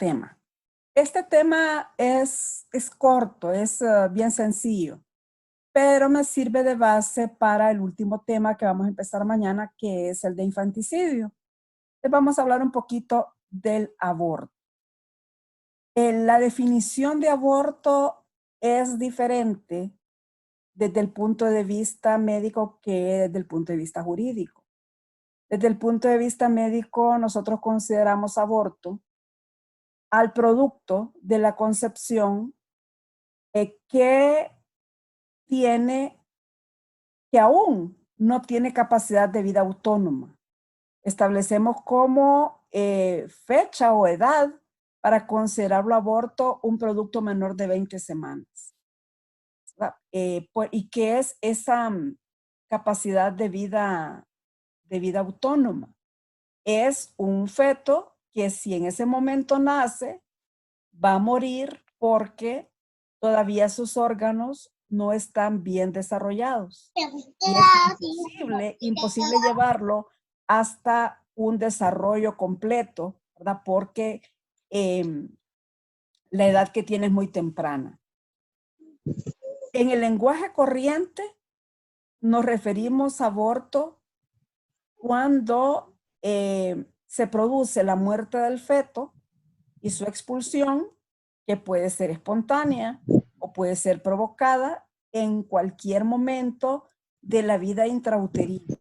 tema. Este tema es corto, es bien sencillo, pero me sirve de base para el último tema que vamos a empezar mañana, que es el de infanticidio. Entonces vamos a hablar un poquito del aborto. La definición de aborto es diferente desde el punto de vista médico que desde el punto de vista jurídico. Desde el punto de vista médico, nosotros consideramos aborto al producto de la concepción que aún no tiene capacidad de vida autónoma. Establecemos como fecha o edad para considerarlo aborto un producto menor de 20 semanas. ¿Y qué es esa capacidad de vida autónoma? Es un feto que si en ese momento nace, va a morir porque todavía sus órganos no están bien desarrollados. Y es imposible llevarlo hasta un desarrollo completo, ¿verdad? Porque la edad que tiene es muy temprana. En el lenguaje corriente nos referimos a aborto cuando se produce la muerte del feto y su expulsión, que puede ser espontánea o puede ser provocada en cualquier momento de la vida intrauterina.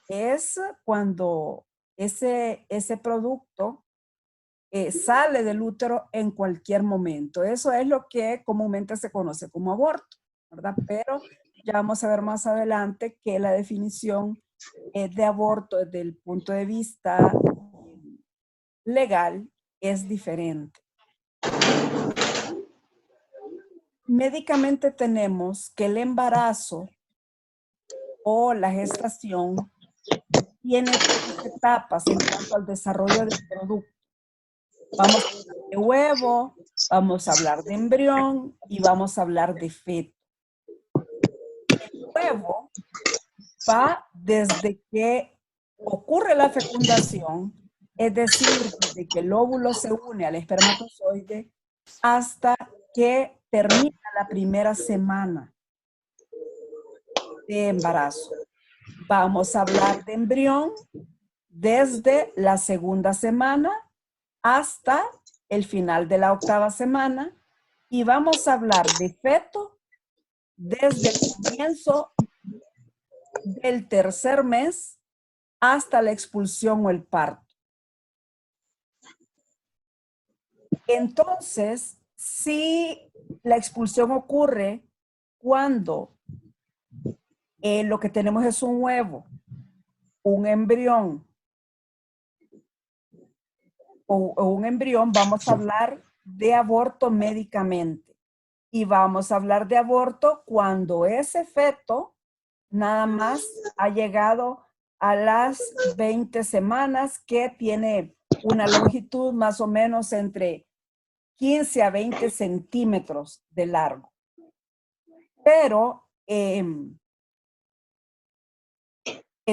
Es cuando ese producto sale del útero en cualquier momento. Eso es lo que comúnmente se conoce como aborto, ¿verdad? Pero ya vamos a ver más adelante que la definición de aborto desde el punto de vista legal es diferente. Médicamente tenemos que el embarazo o la gestación tiene tres etapas en cuanto al desarrollo del producto. Vamos a hablar de huevo, vamos a hablar de embrión y vamos a hablar de feto. El huevo va desde que ocurre la fecundación, es decir, desde que el óvulo se une al espermatozoide hasta que termina la primera semana de embarazo. Vamos a hablar de embrión desde la segunda semana hasta el final de la octava semana y vamos a hablar de feto desde el comienzo del tercer mes hasta la expulsión o el parto. Entonces, si la expulsión ocurre cuando lo que tenemos es un huevo, un embrión o un embrión, vamos a hablar de aborto médicamente. Y vamos a hablar de aborto cuando ese feto nada más ha llegado a las 20 semanas, que tiene una longitud más o menos entre 15 a 20 centímetros de largo. Pero el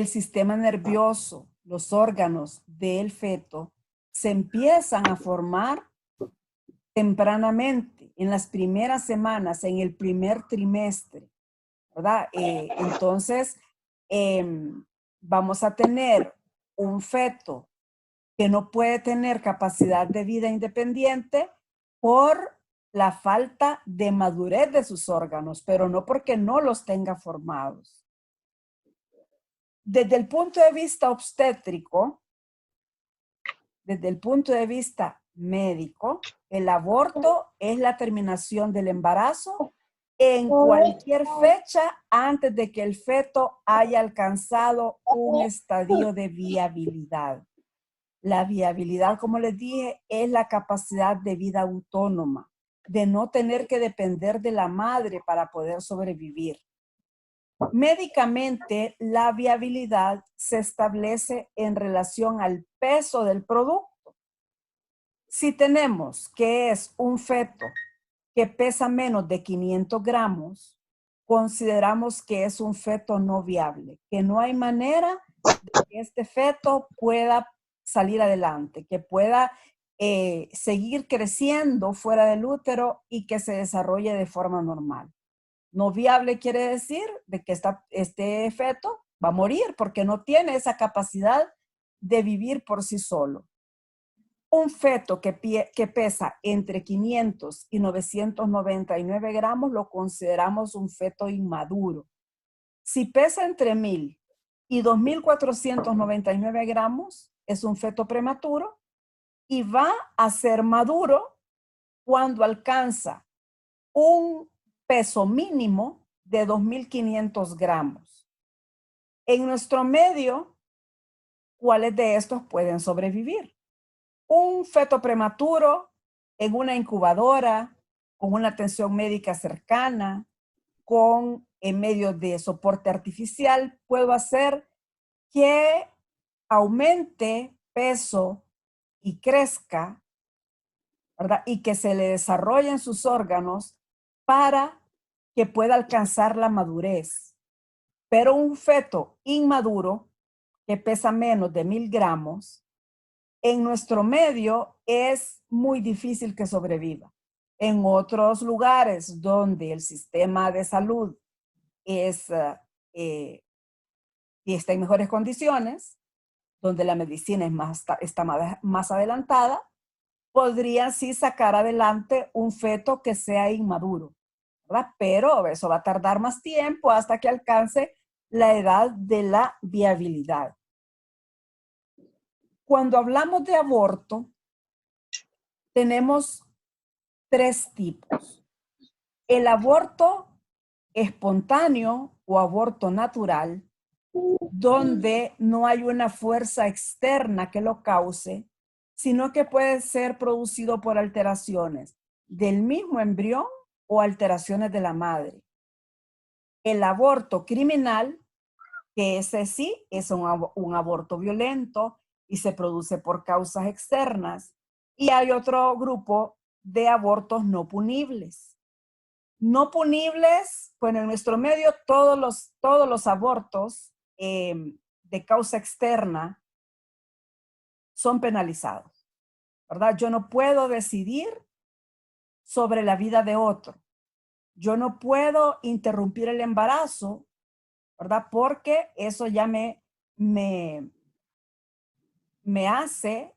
sistema nervioso, los órganos del feto se empiezan a formar tempranamente, en las primeras semanas, en el primer trimestre, ¿verdad? Entonces, vamos a tener un feto que no puede tener capacidad de vida independiente por la falta de madurez de sus órganos, pero no porque no los tenga formados. Desde el punto de vista obstétrico, desde el punto de vista médico, el aborto es la terminación del embarazo en cualquier fecha antes de que el feto haya alcanzado un estadio de viabilidad. La viabilidad, como les dije, es la capacidad de vida autónoma, de no tener que depender de la madre para poder sobrevivir. Médicamente, la viabilidad se establece en relación al peso del producto. Si tenemos que es un feto que pesa menos de 500 gramos, consideramos que es un feto no viable, que no hay manera de que este feto pueda salir adelante, que pueda seguir creciendo fuera del útero y que se desarrolle de forma normal. No viable quiere decir de que este feto va a morir porque no tiene esa capacidad de vivir por sí solo. Un feto que pesa entre 500 y 999 gramos lo consideramos un feto inmaduro. Si pesa entre 1000 y 2499 gramos, es un feto prematuro y va a ser maduro cuando alcanza un peso mínimo de 2500 gramos. En nuestro medio, ¿cuáles de estos pueden sobrevivir? Un feto prematuro en una incubadora, con una atención médica cercana, con en medio de soporte artificial, puedo hacer que aumente peso y crezca, ¿verdad? Y que se le desarrollen sus órganos para que pueda alcanzar la madurez. Pero un feto inmaduro que pesa menos de 1000 gramos, en nuestro medio es muy difícil que sobreviva. En otros lugares donde el sistema de salud es, y está en mejores condiciones, donde la medicina está más adelantada, podría sí sacar adelante un feto que sea inmaduro, ¿verdad? Pero eso va a tardar más tiempo hasta que alcance la edad de la viabilidad. Cuando hablamos de aborto, tenemos 3 tipos. El aborto espontáneo o aborto natural, donde no hay una fuerza externa que lo cause, sino que puede ser producido por alteraciones del mismo embrión o alteraciones de la madre. El aborto criminal, que ese sí es un aborto violento y se produce por causas externas. Y hay otro grupo de abortos no punibles. No punibles, bueno, en nuestro medio todos los abortos de causa externa son penalizados, ¿verdad? Yo no puedo decidir sobre la vida de otro. Yo no puedo interrumpir el embarazo, ¿verdad? Porque eso ya me hace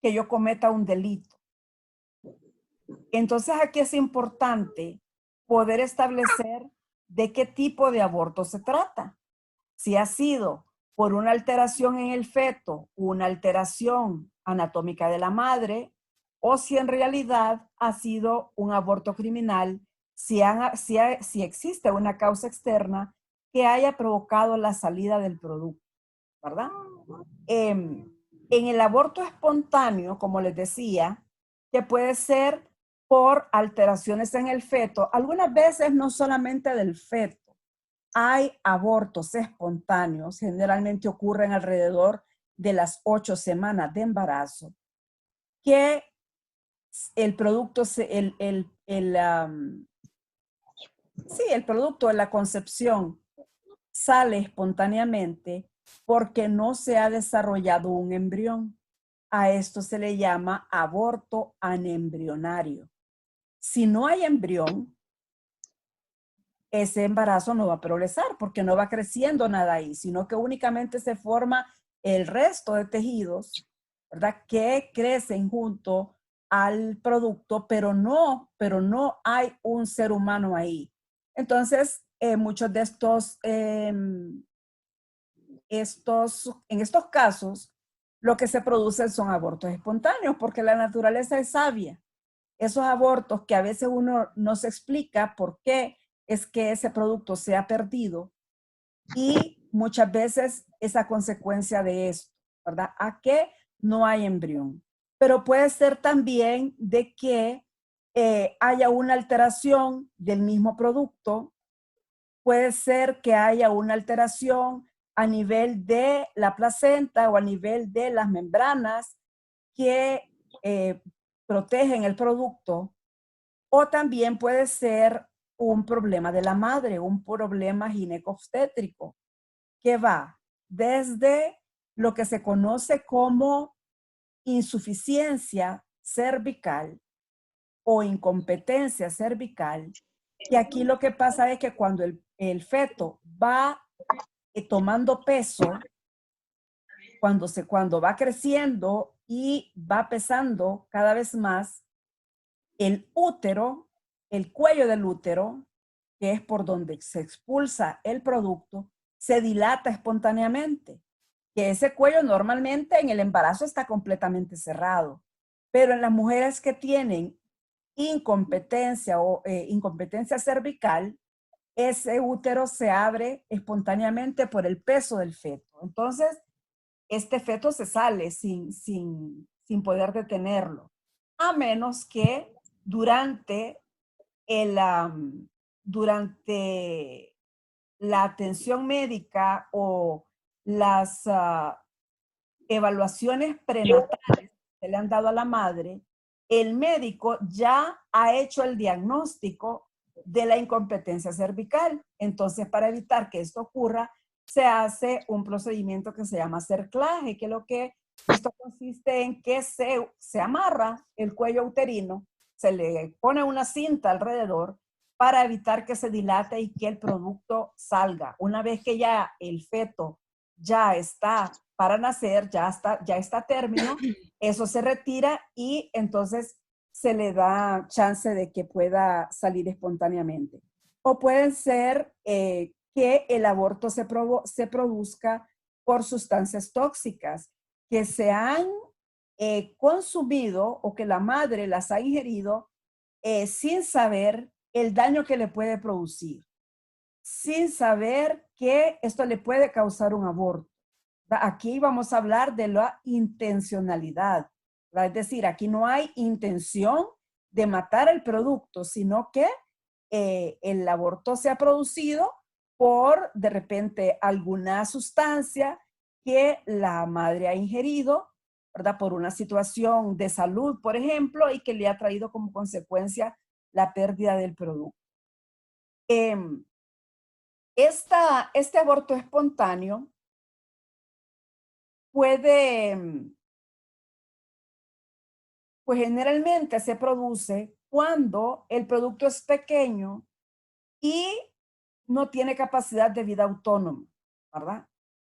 que yo cometa un delito. Entonces aquí es importante poder establecer de qué tipo de aborto se trata. Si ha sido por una alteración en el feto, una alteración anatómica de la madre, o si en realidad ha sido un aborto criminal, si existe una causa externa que haya provocado la salida del producto, ¿verdad? En el aborto espontáneo, como les decía, que puede ser por alteraciones en el feto, algunas veces no solamente del feto, hay abortos espontáneos, generalmente ocurren alrededor de las 8 semanas de embarazo, que el producto, el producto de la concepción sale espontáneamente porque no se ha desarrollado un embrión. A esto se le llama aborto anembrionario. Si no hay embrión, ese embarazo no va a progresar porque no va creciendo nada ahí, sino que únicamente se forma el resto de tejidos, ¿verdad? Que crecen junto al producto, pero no hay un ser humano ahí. Entonces, muchos de en estos casos, lo que se producen son abortos espontáneos porque la naturaleza es sabia. Esos abortos que a veces uno no se explica por qué es que ese producto se ha perdido y muchas veces es a consecuencia de esto, ¿verdad? A que no hay embrión. Pero puede ser también de que haya una alteración del mismo producto, puede ser que haya una alteración a nivel de la placenta o a nivel de las membranas que protegen el producto, o también puede ser un problema de la madre, un problema ginecobstétrico, que va desde lo que se conoce como insuficiencia cervical o incompetencia cervical, y aquí lo que pasa es que cuando el feto va tomando peso, cuando va creciendo y va pesando cada vez más, el útero, el cuello del útero, que es por donde se expulsa el producto, se dilata espontáneamente. Que ese cuello normalmente en el embarazo está completamente cerrado, pero en las mujeres que tienen incompetencia o incompetencia cervical, ese útero se abre espontáneamente por el peso del feto. Entonces, este feto se sale sin poder detenerlo, a menos que durante, el, durante la atención médica o las evaluaciones prenatales que le han dado a la madre, el médico ya ha hecho el diagnóstico de la incompetencia cervical. Entonces, para evitar que esto ocurra, se hace un procedimiento que se llama cerclaje, que lo que esto consiste en que se amarra el cuello uterino, se le pone una cinta alrededor para evitar que se dilate y que el producto salga. Una vez que ya el feto ya está para nacer, ya está a término, eso se retira y entonces se le da chance de que pueda salir espontáneamente. O pueden ser que el aborto se produzca por sustancias tóxicas que se han consumido o que la madre las ha ingerido sin saber el daño que le puede producir, sin saber que esto le puede causar un aborto. Aquí vamos a hablar de la intencionalidad, ¿verdad? Es decir, aquí no hay intención de matar el producto, sino que el aborto se ha producido por, de repente, alguna sustancia que la madre ha ingerido, ¿verdad? Por una situación de salud, por ejemplo, y que le ha traído como consecuencia la pérdida del producto. Este aborto espontáneo puede, pues generalmente se produce cuando el producto es pequeño y no tiene capacidad de vida autónoma, ¿verdad?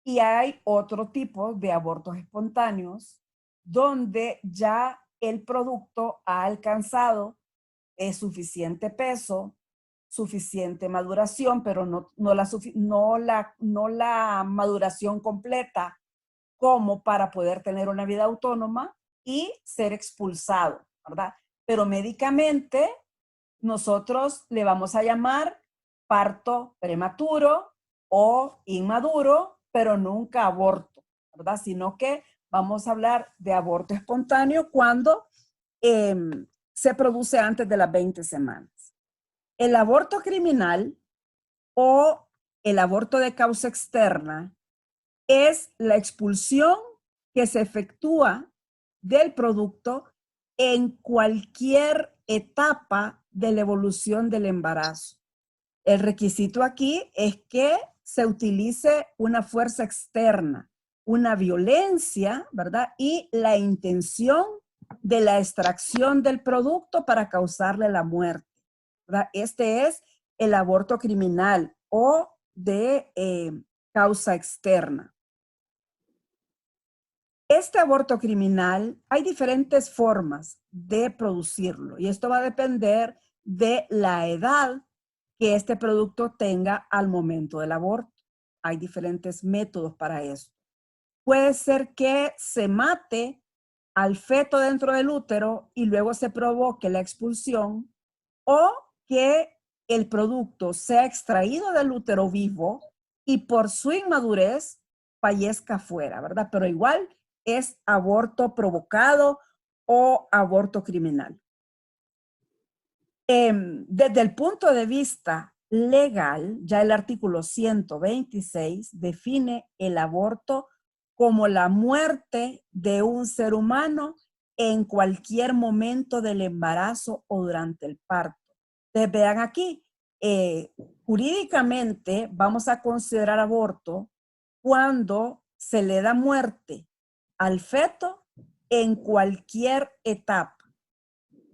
Y hay otro tipo de abortos espontáneos donde ya el producto ha alcanzado suficiente peso, suficiente maduración, pero no la maduración completa como para poder tener una vida autónoma y ser expulsado, ¿verdad? Pero médicamente nosotros le vamos a llamar parto prematuro o inmaduro, pero nunca aborto, ¿verdad? Sino que vamos a hablar de aborto espontáneo cuando se produce antes de las 20 semanas. El aborto criminal o el aborto de causa externa es la expulsión que se efectúa del producto en cualquier etapa de la evolución del embarazo. El requisito aquí es que se utilice una fuerza externa, una violencia, ¿verdad? Y la intención de la extracción del producto para causarle la muerte, ¿verdad? Este es el aborto criminal o de causa externa. Este aborto criminal, hay diferentes formas de producirlo y esto va a depender de la edad que este producto tenga al momento del aborto. Hay diferentes métodos para eso. Puede ser que se mate al feto dentro del útero y luego se provoque la expulsión, o que el producto sea extraído del útero vivo y por su inmadurez fallezca afuera, ¿verdad? Pero igual es aborto provocado o aborto criminal. Desde el punto de vista legal, ya el artículo 126 define el aborto como la muerte de un ser humano en cualquier momento del embarazo o durante el parto. Entonces, vean aquí, jurídicamente vamos a considerar aborto cuando se le da muerte al feto en cualquier etapa.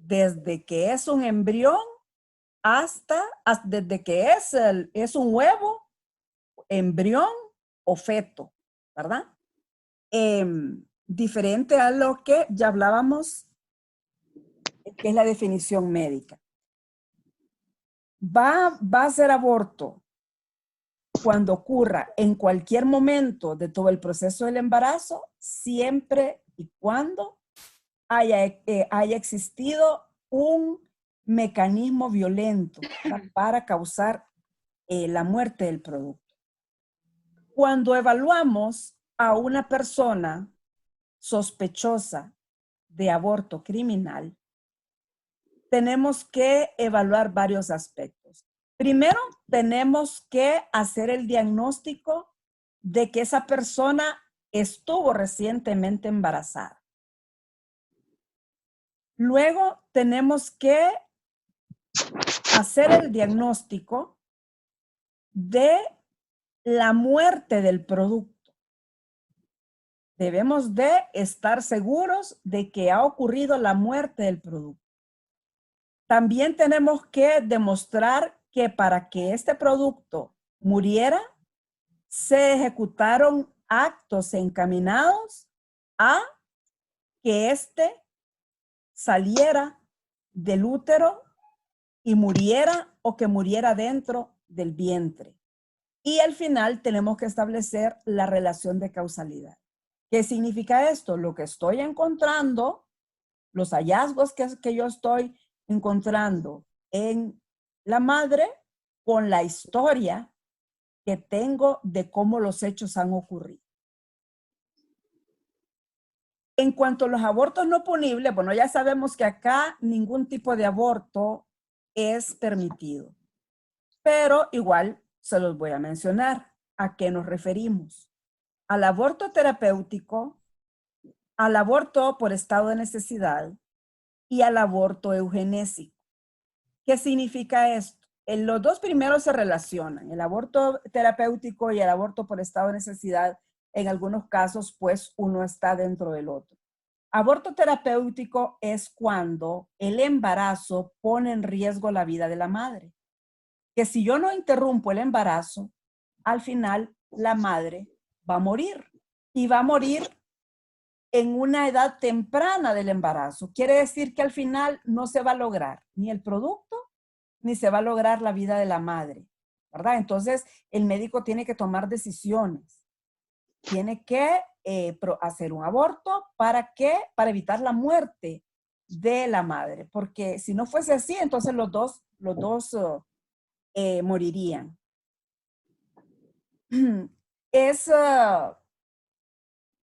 desde que es un embrión hasta desde que es un huevo, embrión o feto, ¿verdad? Diferente a lo que ya hablábamos, que es la definición médica. Va a ser aborto cuando ocurra en cualquier momento de todo el proceso del embarazo, siempre y cuando haya existido un mecanismo violento para causar la muerte del producto. Cuando evaluamos a una persona sospechosa de aborto criminal, tenemos que evaluar varios aspectos. Primero, tenemos que hacer el diagnóstico de que esa persona estuvo recientemente embarazada. Luego, tenemos que hacer el diagnóstico de la muerte del producto. Debemos de estar seguros de que ha ocurrido la muerte del producto. También tenemos que demostrar que para que este producto muriera, se ejecutaron actos encaminados a que éste saliera del útero y muriera o que muriera dentro del vientre. Y al final tenemos que establecer la relación de causalidad. ¿Qué significa esto? Lo que estoy encontrando, los hallazgos que yo estoy encontrando en la madre con la historia que tengo de cómo los hechos han ocurrido. En cuanto a los abortos no punibles, bueno, ya sabemos que acá ningún tipo de aborto es permitido, pero igual se los voy a mencionar. ¿A qué nos referimos? Al aborto terapéutico, al aborto por estado de necesidad y al aborto eugenésico. ¿Qué significa esto? Los dos primeros se relacionan, el aborto terapéutico y el aborto por estado de necesidad. En algunos casos, pues, uno está dentro del otro. Aborto terapéutico es cuando el embarazo pone en riesgo la vida de la madre. Que si yo no interrumpo el embarazo, al final la madre va a morir y va a morir en una edad temprana del embarazo. Quiere decir que al final no se va a lograr ni el producto, ni se va a lograr la vida de la madre, ¿verdad? Entonces, el médico tiene que tomar decisiones. Tiene que hacer un aborto ¿para qué? Para evitar la muerte de la madre, porque si no fuese así, entonces los dos morirían.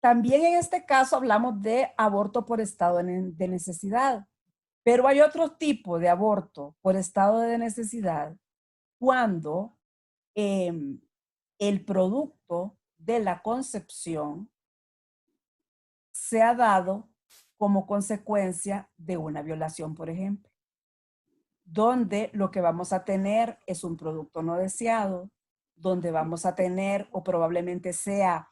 También en este caso hablamos de aborto por estado de necesidad, pero hay otro tipo de aborto por estado de necesidad cuando el producto de la concepción se ha dado como consecuencia de una violación, por ejemplo, donde lo que vamos a tener es un producto no deseado, donde vamos a tener o probablemente sea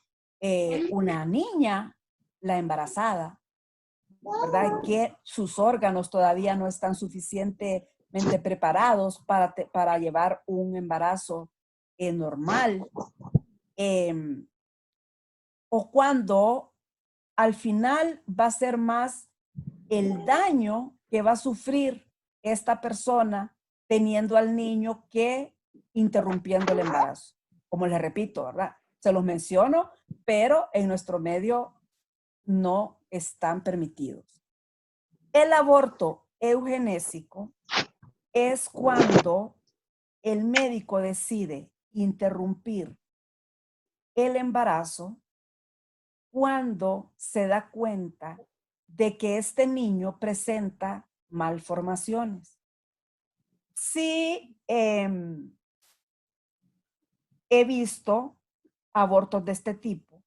una niña la embarazada, ¿verdad? Que sus órganos todavía no están suficientemente preparados para llevar un embarazo normal. O cuando al final va a ser más el daño que va a sufrir esta persona teniendo al niño que interrumpiendo el embarazo. Como les repito, ¿verdad? Se los menciono, pero en nuestro medio no están permitidos. El aborto eugenésico es cuando el médico decide interrumpir el embarazo cuando se da cuenta de que este niño presenta malformaciones. Sí, he visto abortos de este tipo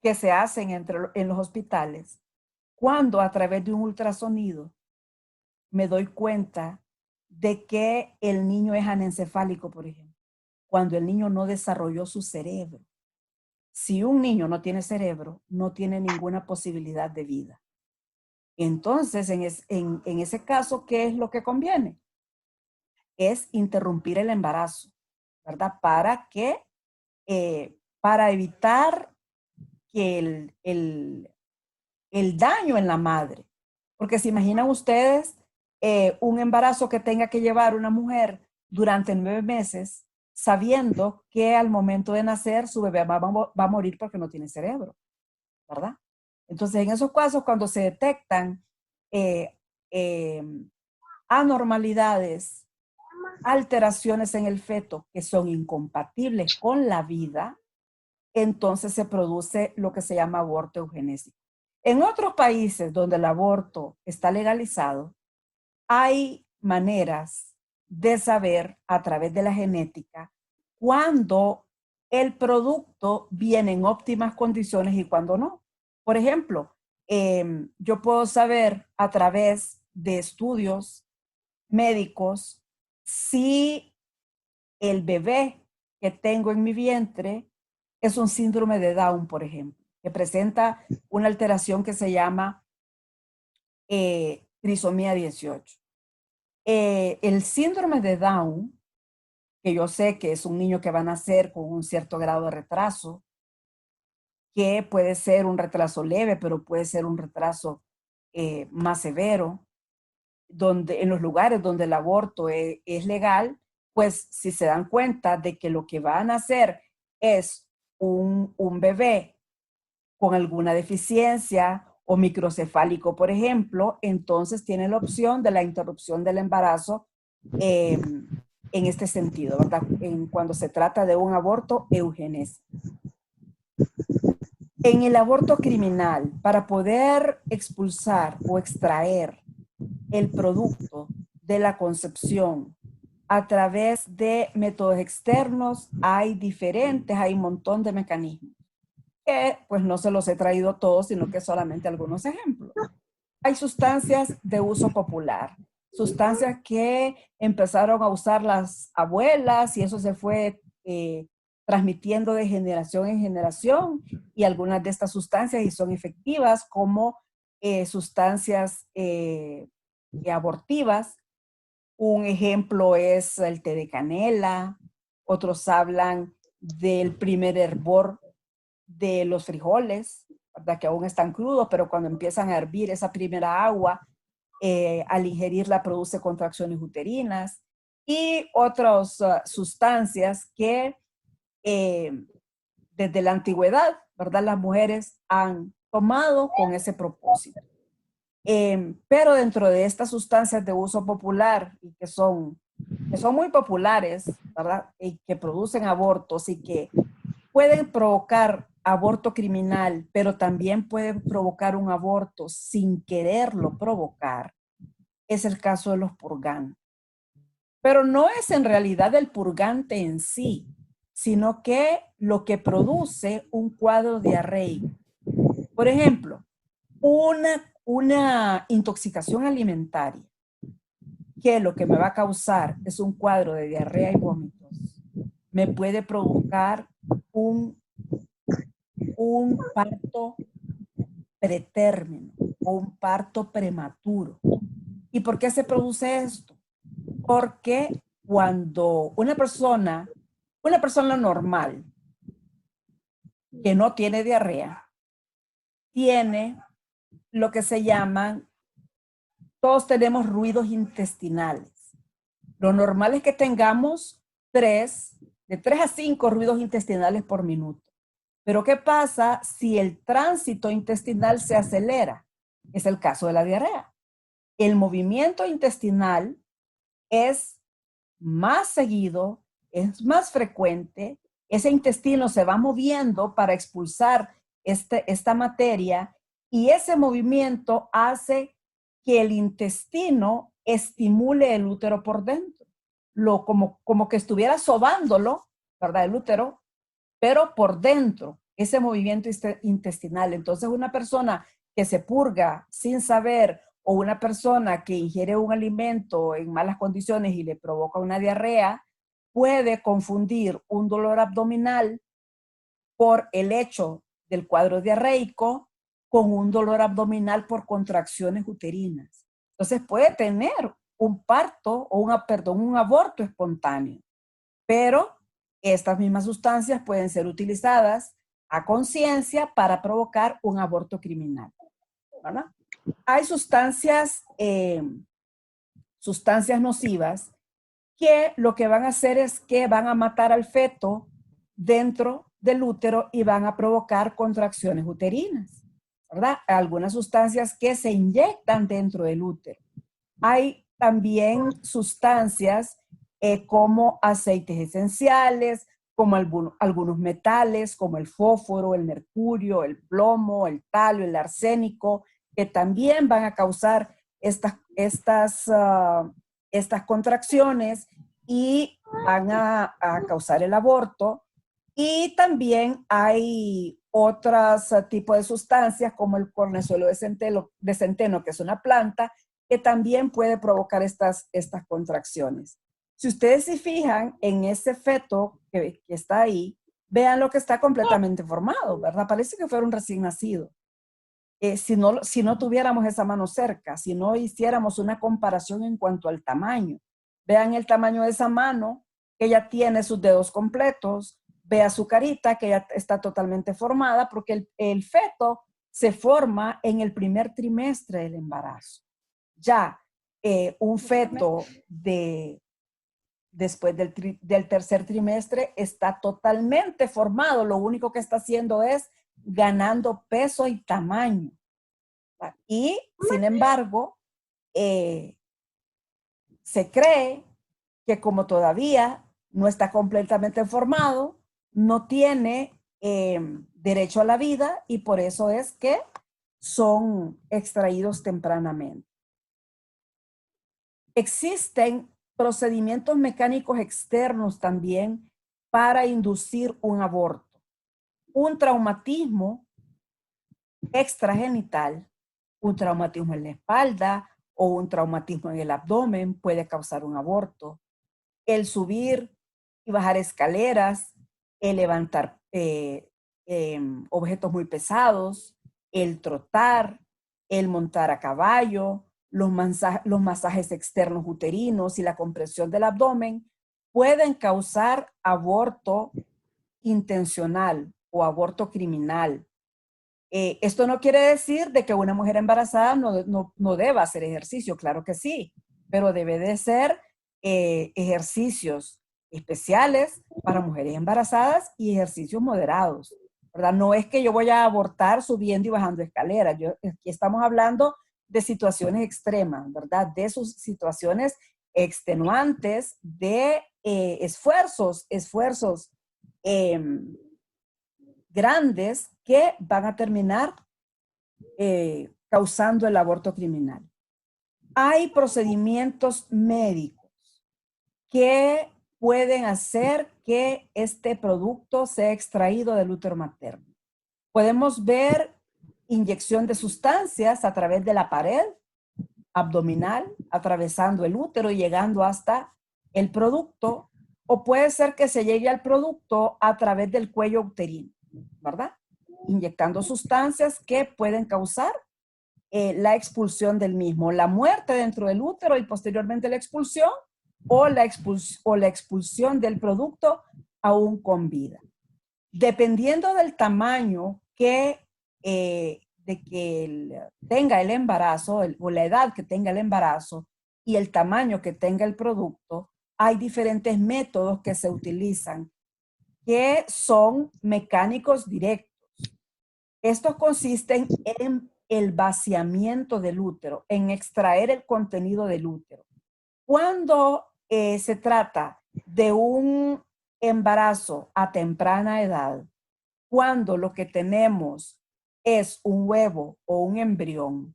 que se hacen en los hospitales cuando a través de un ultrasonido me doy cuenta de que el niño es anencefálico, por ejemplo, cuando el niño no desarrolló su cerebro. Si un niño no tiene cerebro, no tiene ninguna posibilidad de vida. Entonces, en ese caso, ¿qué es lo que conviene? Es interrumpir el embarazo, ¿verdad? Para evitar que el daño en la madre. Porque se imaginan ustedes un embarazo que tenga que llevar una mujer durante 9 meses sabiendo que al momento de nacer su bebé va a morir porque no tiene cerebro, ¿verdad? Entonces, en esos casos, cuando se detectan eh, eh, anormalidades, alteraciones en el feto que son incompatibles con la vida, entonces se produce lo que se llama aborto eugenésico. En otros países donde el aborto está legalizado, hay maneras de saber a través de la genética cuándo el producto viene en óptimas condiciones y cuándo no. Por ejemplo, yo puedo saber a través de estudios médicos si el bebé que tengo en mi vientre es un síndrome de Down, por ejemplo, que presenta una alteración que se llama trisomía 18. El síndrome de Down, que yo sé que es un niño que va a nacer con un cierto grado de retraso, que puede ser un retraso leve, pero puede ser un retraso más severo, donde en los lugares donde el aborto es legal, pues si se dan cuenta de que lo que van a hacer es un bebé con alguna deficiencia o microcefálico, por ejemplo, entonces tiene la opción de la interrupción del embarazo en este sentido, ¿verdad? Cuando se trata de un aborto eugenésico. En el aborto criminal, para poder expulsar o extraer el producto de la concepción a través de métodos externos, hay un montón de mecanismos que pues no se los he traído todos, sino que solamente algunos ejemplos. Hay sustancias de uso popular, sustancias que empezaron a usar las abuelas y eso se fue transmitiendo de generación en generación, y algunas de estas sustancias y son efectivas como sustancias abortivas. Un ejemplo es el té de canela, otros hablan del primer hervor de los frijoles, ¿verdad? Que aún están crudos, pero cuando empiezan a hervir esa primera agua, al ingerirla produce contracciones uterinas y otras sustancias que desde la antigüedad, ¿verdad? Las mujeres han tomado con ese propósito. Pero dentro de estas sustancias de uso popular y que son muy populares, ¿verdad? Y que producen abortos y que pueden provocar aborto criminal, pero también pueden provocar un aborto sin quererlo provocar, es el caso de los purgantes. Pero no es en realidad el purgante en sí, sino que lo que produce un cuadro diarreico. Por ejemplo, una intoxicación alimentaria, que lo que me va a causar es un cuadro de diarrea y vómitos, me puede provocar un parto pretérmino o un parto prematuro. ¿Y por qué se produce esto? Porque cuando una persona normal que no tiene diarrea, tiene lo que se llaman, todos tenemos ruidos intestinales. Lo normal es que tengamos de 3 a 5 ruidos intestinales por minuto. Pero ¿qué pasa si el tránsito intestinal se acelera? Es el caso de la diarrea. El movimiento intestinal es más seguido, es más frecuente, ese intestino se va moviendo para expulsar esta materia y ese movimiento hace que el intestino estimule el útero por dentro, como que estuviera sobándolo, ¿verdad? El útero, pero por dentro, ese movimiento intestinal. Entonces, una persona que se purga sin saber o una persona que ingiere un alimento en malas condiciones y le provoca una diarrea, puede confundir un dolor abdominal por el hecho del cuadro diarreico con un dolor abdominal por contracciones uterinas. Entonces puede tener un parto o un aborto espontáneo, pero estas mismas sustancias pueden ser utilizadas a conciencia para provocar un aborto criminal, ¿verdad? Hay sustancias nocivas que lo que van a hacer es que van a matar al feto dentro del útero y van a provocar contracciones uterinas, ¿verdad? Algunas sustancias que se inyectan dentro del útero. Hay también sustancias como aceites esenciales, como algunos metales, como el fósforo, el mercurio, el plomo, el talio, el arsénico, que también van a causar estas contracciones y van a causar el aborto. Y también hay otros tipos de sustancias como el cornezuelo de centeno, que es una planta, que también puede provocar estas contracciones. Si ustedes se fijan en ese feto que está ahí, vean lo que está completamente formado, ¿verdad? Parece que fuera un recién nacido. Si no tuviéramos esa mano cerca, si no hiciéramos una comparación en cuanto al tamaño. Vean el tamaño de esa mano, que ya tiene sus dedos completos, vea su carita, que ya está totalmente formada, porque el feto se forma en el primer trimestre del embarazo. Ya un feto después del tercer trimestre está totalmente formado. Lo único que está haciendo es ganando peso y tamaño. Y, sin embargo, se cree que como todavía no está completamente formado, no tiene derecho a la vida y por eso es que son extraídos tempranamente. Existen procedimientos mecánicos externos también para inducir un aborto. Un traumatismo extragenital, un traumatismo en la espalda o un traumatismo en el abdomen puede causar un aborto. El subir y bajar escaleras, el levantar objetos muy pesados, el trotar, el montar a caballo, los masajes externos uterinos y la compresión del abdomen pueden causar aborto intencional o aborto criminal. Esto no quiere decir de que una mujer embarazada no deba hacer ejercicio, claro que sí, pero debe de ser ejercicios especiales para mujeres embarazadas y ejercicios moderados, ¿verdad? No es que yo voy a abortar subiendo y bajando escaleras. Aquí estamos hablando de situaciones extremas, ¿verdad? De sus situaciones extenuantes, de esfuerzos grandes que van a terminar causando el aborto criminal. Hay procedimientos médicos que pueden hacer que este producto sea extraído del útero materno. Podemos ver inyección de sustancias a través de la pared abdominal, atravesando el útero y llegando hasta el producto, o puede ser que se llegue al producto a través del cuello uterino, ¿verdad? Inyectando sustancias que pueden causar la expulsión del mismo, la muerte dentro del útero y posteriormente la expulsión o la expulsión del producto aún con vida. Dependiendo del tamaño de que tenga el embarazo o la edad que tenga el embarazo y el tamaño que tenga el producto, hay diferentes métodos que se utilizan que son mecánicos directos. Estos consisten en el vaciamiento del útero, en extraer el contenido del útero. Cuando se trata de un embarazo a temprana edad, cuando lo que tenemos es un huevo o un embrión,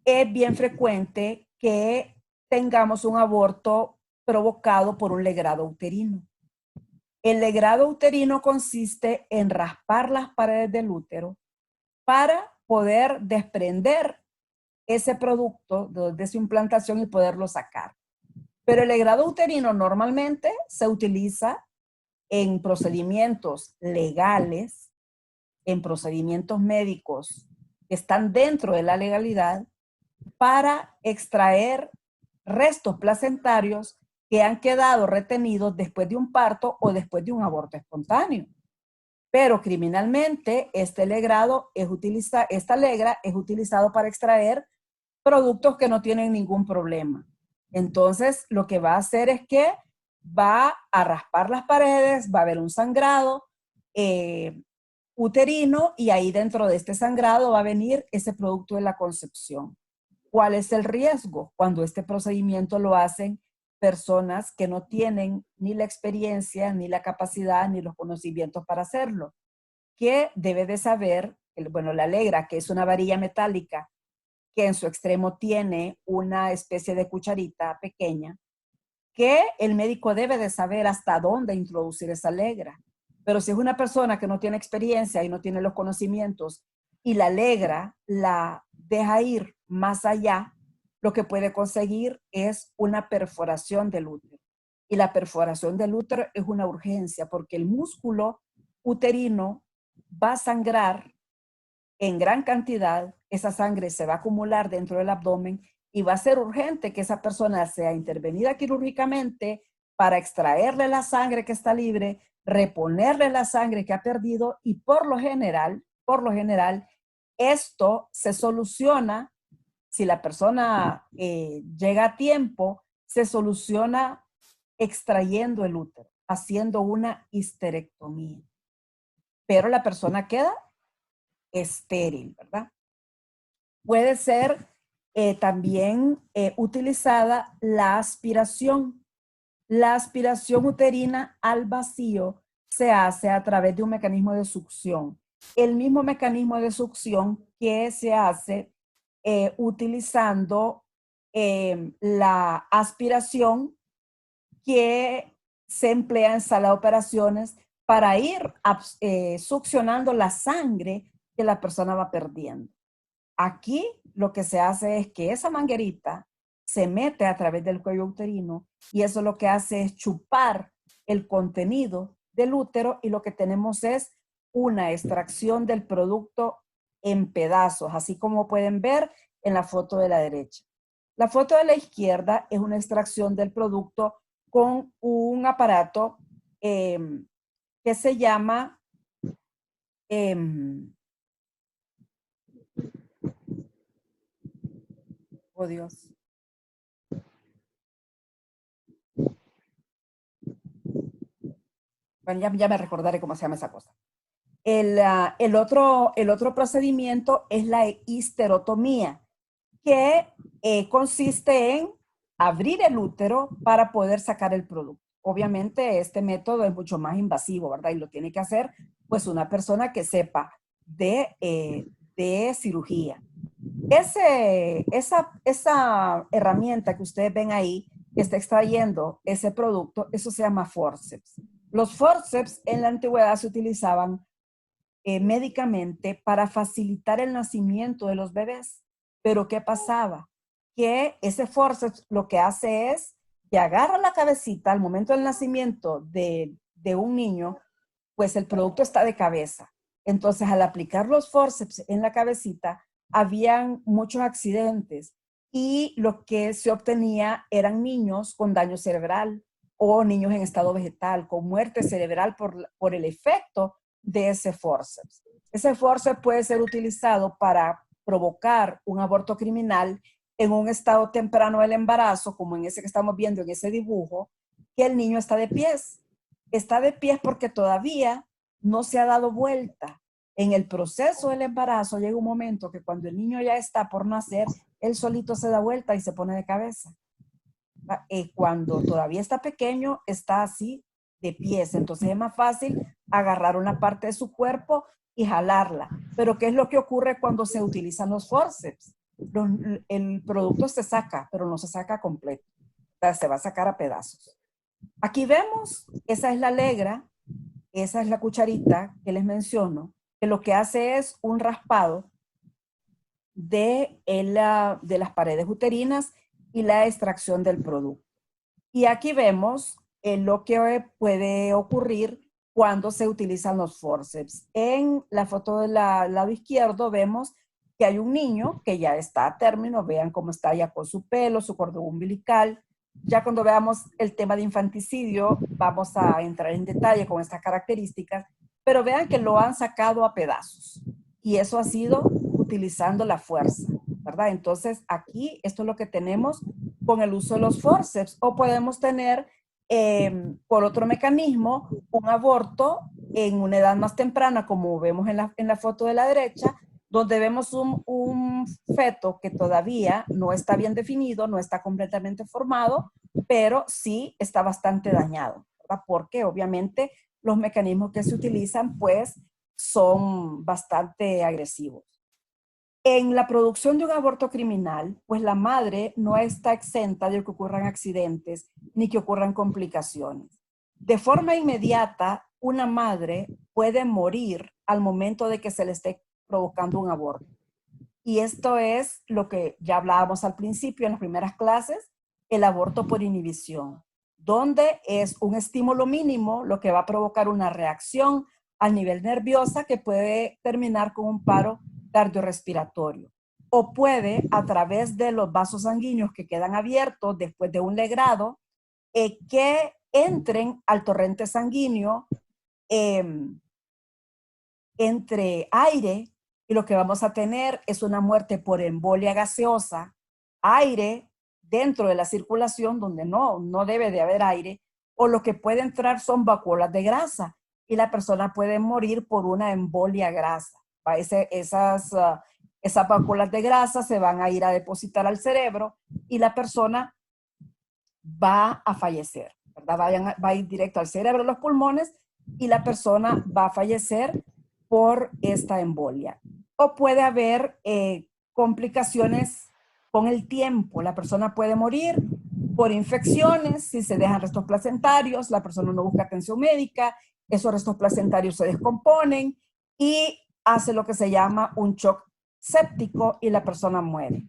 es bien frecuente que tengamos un aborto provocado por un legrado uterino. El legrado uterino consiste en raspar las paredes del útero para poder desprender ese producto de su implantación y poderlo sacar. Pero el legrado uterino normalmente se utiliza en procedimientos legales, en procedimientos médicos que están dentro de la legalidad para extraer restos placentarios que han quedado retenidos después de un parto o después de un aborto espontáneo. Pero criminalmente, esta legra es utilizado para extraer productos que no tienen ningún problema. Entonces, lo que va a hacer es que va a raspar las paredes, va a haber un sangrado uterino y ahí dentro de este sangrado va a venir ese producto de la concepción. ¿Cuál es el riesgo? Cuando este procedimiento lo hacen personas que no tienen ni la experiencia, ni la capacidad, ni los conocimientos para hacerlo. Que debe de saber, bueno, la legra, que es una varilla metálica que en su extremo tiene una especie de cucharita pequeña, que el médico debe de saber hasta dónde introducir esa legra. Pero si es una persona que no tiene experiencia y no tiene los conocimientos y la legra la deja ir más allá, lo que puede conseguir es una perforación del útero. Y la perforación del útero es una urgencia porque el músculo uterino va a sangrar en gran cantidad, esa sangre se va a acumular dentro del abdomen y va a ser urgente que esa persona sea intervenida quirúrgicamente para extraerle la sangre que está libre, reponerle la sangre que ha perdido y por lo general, esto se soluciona, si la persona llega a tiempo, se soluciona extrayendo el útero, haciendo una histerectomía. Pero la persona queda estéril, ¿verdad? Puede ser también utilizada la aspiración. La aspiración uterina al vacío se hace a través de un mecanismo de succión. El mismo mecanismo de succión que se hace utilizando la aspiración que se emplea en sala de operaciones para ir succionando la sangre que la persona va perdiendo. Aquí lo que se hace es que esa manguerita se mete a través del cuello uterino y eso lo que hace es chupar el contenido del útero y lo que tenemos es una extracción del producto en pedazos, así como pueden ver en la foto de la derecha. La foto de la izquierda es una extracción del producto con un aparato que se llama oh Dios. Bueno, ya me recordaré cómo se llama esa cosa. El otro procedimiento es la histerotomía, que consiste en abrir el útero para poder sacar el producto. Obviamente este método es mucho más invasivo, ¿verdad? Y lo tiene que hacer pues una persona que sepa de cirugía. Esa herramienta que ustedes ven ahí, que está extrayendo ese producto, eso se llama forceps. Los forceps en la antigüedad se utilizaban médicamente para facilitar el nacimiento de los bebés. Pero ¿qué pasaba? Que ese forceps lo que hace es que agarra la cabecita al momento del nacimiento de un niño, pues el producto está de cabeza. Entonces, al aplicar los forceps en la cabecita, habían muchos accidentes y lo que se obtenía eran niños con daño cerebral o niños en estado vegetal, con muerte cerebral por el efecto de ese forceps. Ese forceps puede ser utilizado para provocar un aborto criminal en un estado temprano del embarazo, como en ese que estamos viendo en ese dibujo, que el niño está de pies. Está de pies porque todavía no se ha dado vuelta. En el proceso del embarazo llega un momento que cuando el niño ya está por nacer, él solito se da vuelta y se pone de cabeza. Cuando todavía está pequeño, está así de pies. Entonces es más fácil agarrar una parte de su cuerpo y jalarla. Pero ¿qué es lo que ocurre cuando se utilizan los forceps? El producto se saca, pero no se saca completo. O sea, se va a sacar a pedazos. Aquí vemos, esa es la legra, esa es la cucharita que les menciono, que lo que hace es un raspado de las paredes uterinas y la extracción del producto. Y aquí vemos lo que puede ocurrir cuando se utilizan los forceps. En la foto del lado izquierdo vemos que hay un niño que ya está a término, vean cómo está ya con su pelo, su cordón umbilical. Ya cuando veamos el tema de infanticidio, vamos a entrar en detalle con estas características, pero vean que lo han sacado a pedazos y eso ha sido utilizando la fuerza, ¿verdad? Entonces aquí esto es lo que tenemos con el uso de los forceps, o podemos tener por otro mecanismo un aborto en una edad más temprana, como vemos en la foto de la derecha, donde vemos un feto que todavía no está bien definido, no está completamente formado, pero sí está bastante dañado, ¿verdad? Porque obviamente los mecanismos que se utilizan pues son bastante agresivos. En la producción de un aborto criminal, pues la madre no está exenta de que ocurran accidentes ni que ocurran complicaciones. De forma inmediata, una madre puede morir al momento de que se le esté provocando un aborto. Y esto es lo que ya hablábamos al principio en las primeras clases, el aborto por inhibición, donde es un estímulo mínimo lo que va a provocar una reacción a nivel nerviosa que puede terminar con un paro cardiorrespiratorio. O puede, a través de los vasos sanguíneos que quedan abiertos después de un legrado, que entren al torrente sanguíneo entre aire, y lo que vamos a tener es una muerte por embolia gaseosa, aire dentro de la circulación donde no debe de haber aire, o lo que puede entrar son vacuolas de grasa y la persona puede morir por una embolia grasa. Esas vacuolas de grasa se van a ir a depositar al cerebro y la persona va a fallecer, ¿verdad? Va a ir directo al cerebro, los pulmones, y la persona va a fallecer por esta embolia. O puede haber complicaciones con el tiempo. La persona puede morir por infecciones, si se dejan restos placentarios, la persona no busca atención médica, esos restos placentarios se descomponen y hace lo que se llama un shock séptico y la persona muere.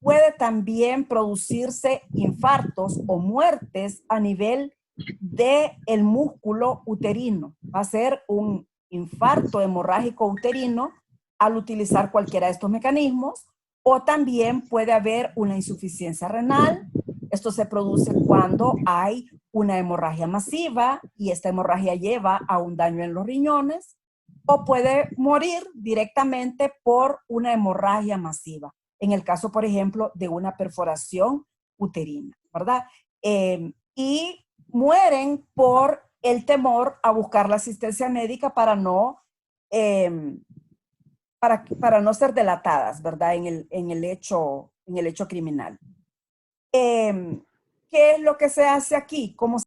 Puede también producirse infartos o muertes a nivel del músculo uterino. Va a ser un infarto hemorrágico uterino al utilizar cualquiera de estos mecanismos, o también puede haber una insuficiencia renal. Esto se produce cuando hay una hemorragia masiva y esta hemorragia lleva a un daño en los riñones, o puede morir directamente por una hemorragia masiva, en el caso, por ejemplo, de una perforación uterina, ¿verdad? Y mueren por el temor a buscar la asistencia médica para no ser delatadas, ¿verdad? En el hecho criminal. ¿Qué es lo que se hace aquí? ¿Cómo